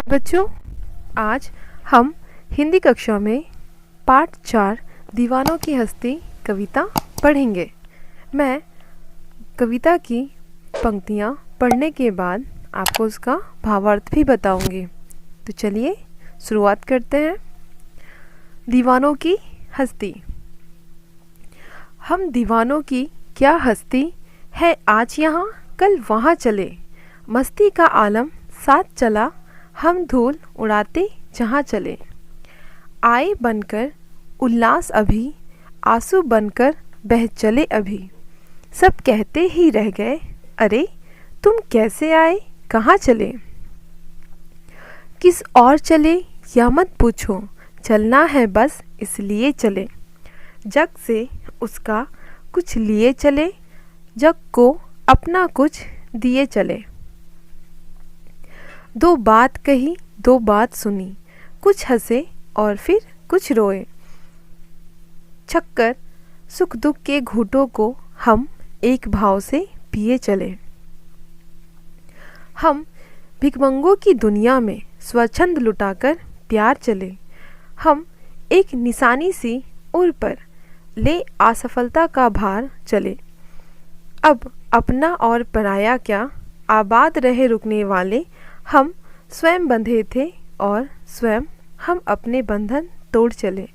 बच्चों, आज हम हिंदी कक्षा में पाठ 4 दीवानों की हस्ती कविता पढ़ेंगे। मैं कविता की पंक्तियाँ पढ़ने के बाद आपको उसका भावार्थ भी बताऊंगी। तो चलिए शुरुआत करते हैं। दीवानों की हस्ती। हम दीवानों की क्या हस्ती है, आज यहाँ कल वहाँ चले, मस्ती का आलम साथ चला, हम धूल उड़ाते जहाँ चले। आए बनकर उल्लास अभी, आंसू बनकर बह चले अभी, सब कहते ही रह गए, अरे तुम कैसे आए, कहाँ चले। किस और चले या मत पूछो, चलना है बस इसलिए चले, जग से उसका कुछ लिए चले, जग को अपना कुछ दिए चले। दो बात कही दो बात सुनी, कुछ हंसे और फिर कुछ रोए, छक्कर सुख दुख के घूंटों को हम एक भाव से पिए चले। हम भिखमंगों की दुनिया में स्वच्छंद लुटाकर प्यार चले, हम एक निशानी सी उर पर ले असफलता का भार चले। अब अपना और पराया क्या, आबाद रहे रुकने वाले, हम स्वयं बंधे थे और स्वयं हम अपने बंधन तोड़ चले।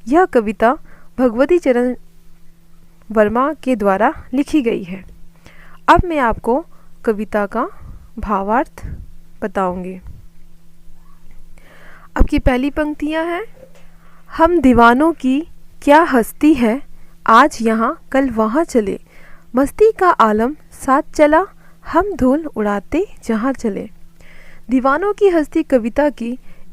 यह कविता भगवती चरण वर्मा के द्वारा लिखी गई है। अब मैं आपको कविता का भावार्थ बताऊंगी। अब की पहली पंक्तियां हैं। हम दीवानों की क्या हस्ती है, आज यहाँ कल वहाँ चले, मस्ती का आलम साथ चला, हम धूल उड़ाते जहाँ चले। दीवानों की हस्ती कविता की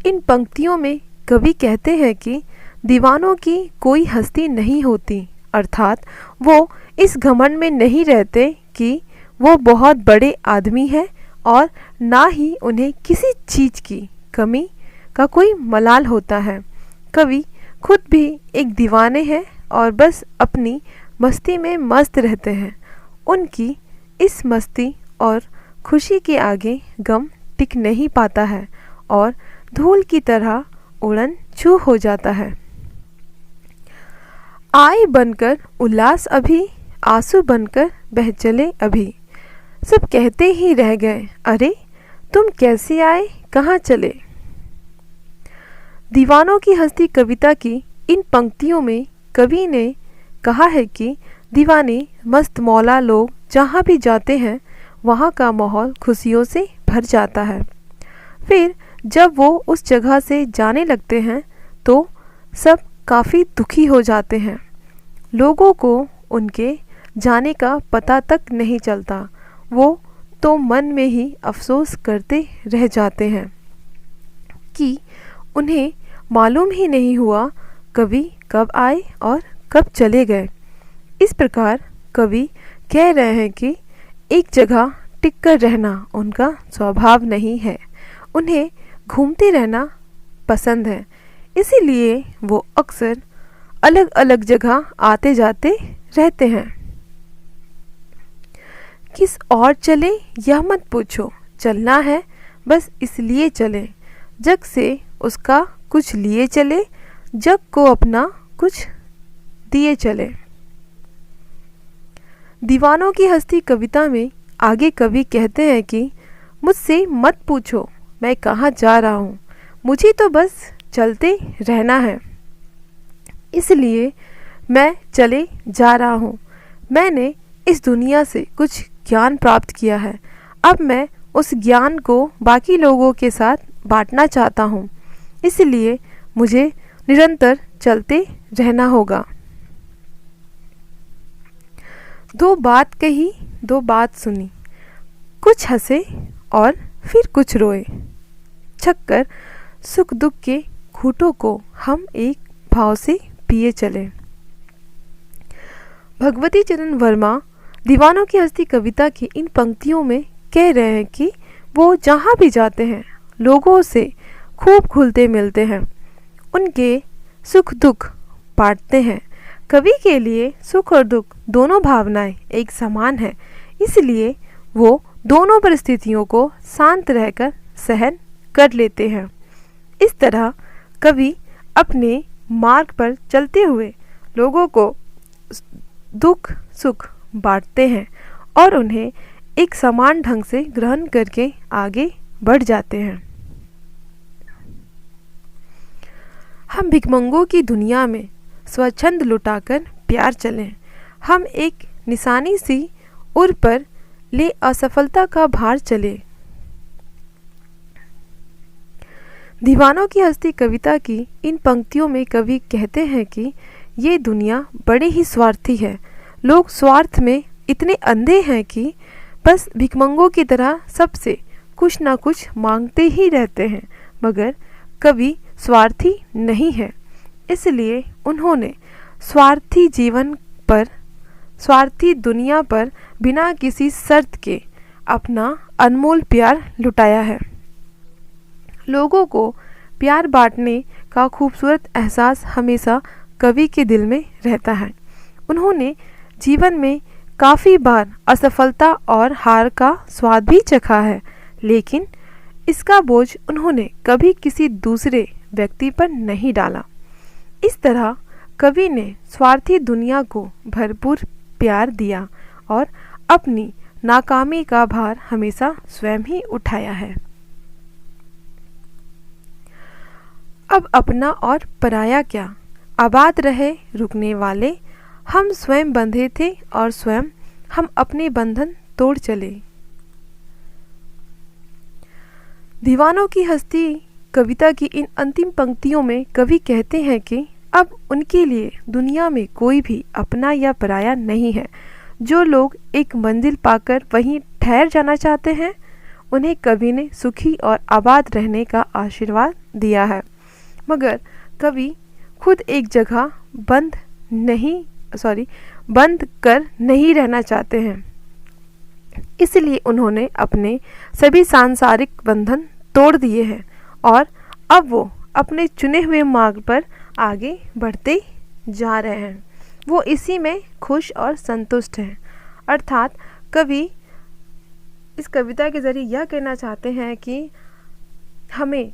इन पंक्तियों में कवि कहते हैं कि दीवानों की कोई हस्ती नहीं होती, अर्थात वो इस घमंड में नहीं रहते कि वो बहुत बड़े आदमी हैं और ना ही उन्हें किसी चीज़ की कमी का कोई मलाल होता है। कवि खुद भी एक दीवाने हैं और बस अपनी मस्ती में मस्त रहते हैं। उनकी इस मस्ती और खुशी के आगे गम टिक नहीं पाता है और धूल की तरह उड़न छू हो जाता है। आए बनकर उल्लास अभी, आंसू बनकर बह चले अभी, सब कहते ही रह गए, अरे तुम कैसे आए, कहाँ चले। दीवानों की हस्ती कविता की इन पंक्तियों में कवि ने कहा है कि दीवाने मस्त मौला लोग जहाँ भी जाते हैं वहाँ का माहौल खुशियों से भर जाता है। फिर जब वो उस जगह से जाने लगते हैं तो सब काफ़ी दुखी हो जाते हैं। लोगों को उनके जाने का पता तक नहीं चलता, वो तो मन में ही अफसोस करते रह जाते हैं कि उन्हें मालूम ही नहीं हुआ कवि कब आए और कब चले गए। इस प्रकार कवि कह रहे हैं कि एक जगह टिक कर रहना उनका स्वभाव नहीं है, उन्हें घूमते रहना पसंद है, इसीलिए वो अक्सर अलग अलग जगह आते जाते रहते हैं। किस और चले यह मत पूछो, चलना है बस इसलिए चले, जग से उसका कुछ लिए चले, जग को अपना कुछ दिए चले। दीवानों की हस्ती कविता में आगे कवि कहते हैं कि मुझसे मत पूछो मैं कहाँ जा रहा हूँ, मुझे तो बस चलते रहना है, इसलिए मैं चले जा रहा हूँ। मैंने इस दुनिया से कुछ ज्ञान प्राप्त किया है, अब मैं उस ज्ञान को बाकी लोगों के साथ बांटना चाहता हूँ, इसलिए मुझे निरंतर चलते रहना होगा। दो बात कही दो बात सुनी, कुछ हंसे और फिर कुछ रोए, छक्कर सुख दुख के घूंटों को हम एक भाव से पिए चले। भगवती चरण वर्मा दीवानों की हस्ती कविता की इन पंक्तियों में कह रहे हैं कि वो जहाँ भी जाते हैं लोगों से खूब घुलते मिलते हैं, उनके सुख दुख बांटते हैं। कवि के लिए सुख और दुख दोनों भावनाएं एक समान हैं, इसलिए वो दोनों परिस्थितियों को शांत रहकर सहन कर लेते हैं। इस तरह कवि अपने मार्ग पर चलते हुए लोगों को दुख सुख बांटते हैं और उन्हें एक समान ढंग से ग्रहण करके आगे बढ़ जाते हैं। हम भिखमंगों की दुनिया में स्वच्छंद लुटाकर प्यार चलें। हम एक निशानी सी उर पर ले असफलता का भार चले। दीवानों की हस्ती कविता की इन पंक्तियों में कवि कहते हैं कि ये दुनिया बड़े ही स्वार्थी है। लोग स्वार्थ में इतने अंधे हैं कि बस भिखमंगों की तरह सबसे कुछ ना कुछ मांगते ही रहते हैं, मगर कवि स्वार्थी नहीं है। इसलिए उन्होंने स्वार्थी दुनिया पर बिना किसी शर्त के अपना अनमोल प्यार लुटाया है। लोगों को प्यार बांटने का खूबसूरत एहसास हमेशा कवि के दिल में रहता है। उन्होंने जीवन में काफ़ी बार असफलता और हार का स्वाद भी चखा है, लेकिन इसका बोझ उन्होंने कभी किसी दूसरे व्यक्ति पर नहीं डाला। इस तरह कवि ने स्वार्थी दुनिया को भरपूर प्यार दिया और अपनी नाकामी का भार हमेशा स्वयं ही उठाया है। अब अपना और पराया क्या, आबाद रहे रुकने वाले, हम स्वयं बंधे थे और स्वयं हम अपने बंधन तोड़ चले। दीवानों की हस्ती कविता की इन अंतिम पंक्तियों में कवि कहते हैं कि अब उनके लिए दुनिया में कोई भी अपना या पराया नहीं है। जो लोग एक मंजिल पाकर वहीं ठहर जाना चाहते हैं, उन्हें कवि ने सुखी और आबाद रहने का आशीर्वाद दिया है, मगर कवि खुद एक जगह बंद कर नहीं रहना चाहते हैं। इसलिए उन्होंने अपने सभी सांसारिक बंधन तोड़ दिए हैं और अब वो अपने चुने हुए मार्ग पर आगे बढ़ते जा रहे हैं। वो इसी में खुश और संतुष्ट हैं। अर्थात कवि इस कविता के ज़रिए यह कहना चाहते हैं कि हमें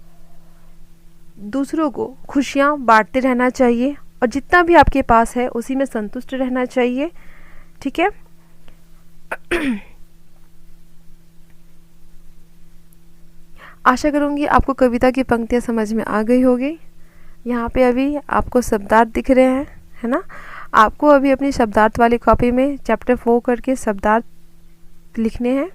दूसरों को खुशियाँ बांटते रहना चाहिए और जितना भी आपके पास है उसी में संतुष्ट रहना चाहिए। ठीक है। आशा करूँगी आपको कविता की पंक्तियाँ समझ में आ गई होगी। यहाँ पे अभी आपको शब्दार्थ दिख रहे हैं, है ना। आपको अभी अपनी शब्दार्थ वाली कॉपी में चैप्टर 4 करके शब्दार्थ लिखने हैं।